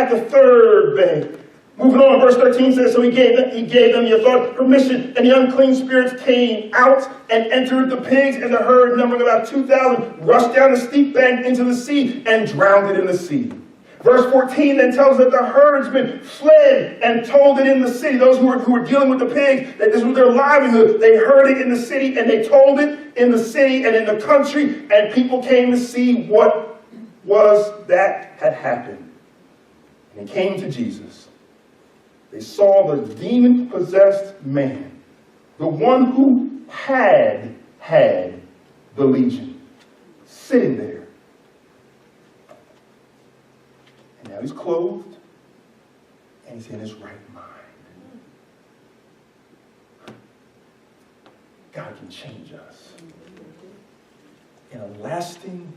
the third day. Moving on, verse 13 says, so he gave them the authority, permission, and the unclean spirits came out and entered the pigs, and the herd, numbering about 2,000, rushed down the steep bank into the sea and drowned it in the sea. Verse 14 then tells us that the herdsmen fled and told it in the city. Those who were dealing with the pigs, that this was their livelihood. They heard it in the city and they told it in the city and in the country, and people came to see what was that had happened. And they came to Jesus. They saw the demon-possessed man, the one who had the legion, sitting there. And now he's clothed, and he's in his right mind. God can change us in a lasting,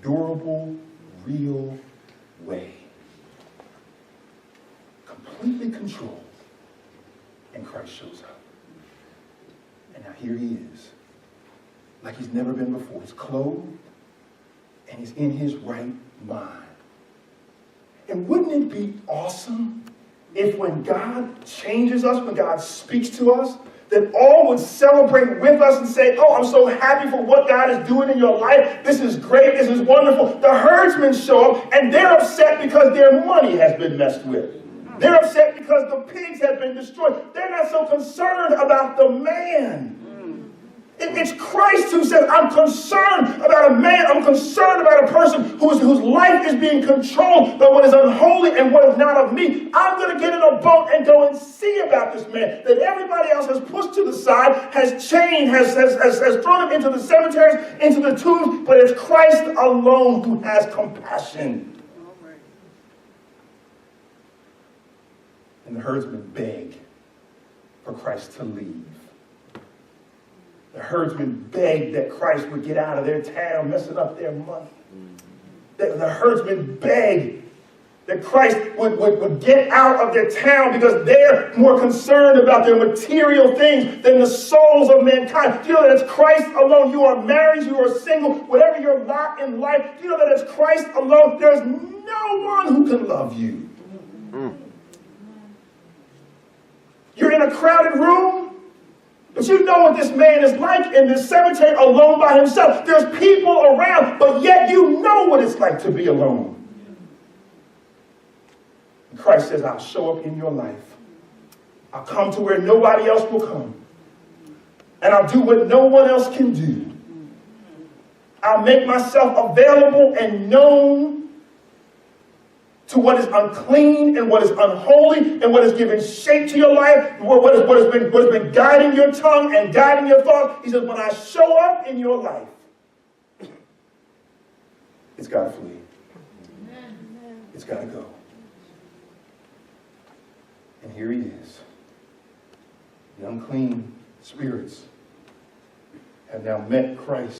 durable, real way. Completely controlled, and Christ shows up. And now here he is, like he's never been before. He's clothed, and he's in his right mind. And wouldn't it be awesome if when God changes us, when God speaks to us, that all would celebrate with us and say, oh, I'm so happy for what God is doing in your life. This is great. This is wonderful. The herdsmen show up, and they're upset because their money has been messed with. They're upset because the pigs have been destroyed. They're not so concerned about the man. It's Christ who says, I'm concerned about a man. I'm concerned about a person whose life is being controlled by what is unholy and what is not of me. I'm going to get in a boat and go and see about this man that everybody else has pushed to the side, has chained, has thrown him into the cemeteries, into the tombs. But it's Christ alone who has compassion. And the herdsmen beg for Christ to leave. The herdsmen begged that Christ would get out of their town, messing up their money. The herdsmen begged that Christ would get out of their town because they're more concerned about their material things than the souls of mankind. Do you know that it's Christ alone? You are married, you are single, whatever your lot in life, do you know that it's Christ alone? There's no one who can love you. You're in a crowded room, but you know what this man is like in this cemetery alone by himself. There's people around, but yet you know what it's like to be alone. And Christ says, I'll show up in your life. I'll come to where nobody else will come. And I'll do what no one else can do. I'll make myself available and known to what is unclean and what is unholy and what has given shape to your life, what has been guiding your tongue and guiding your thoughts. He says, when I show up in your life, it's got to flee. It's got to go. And here he is. The unclean spirits have now met Christ.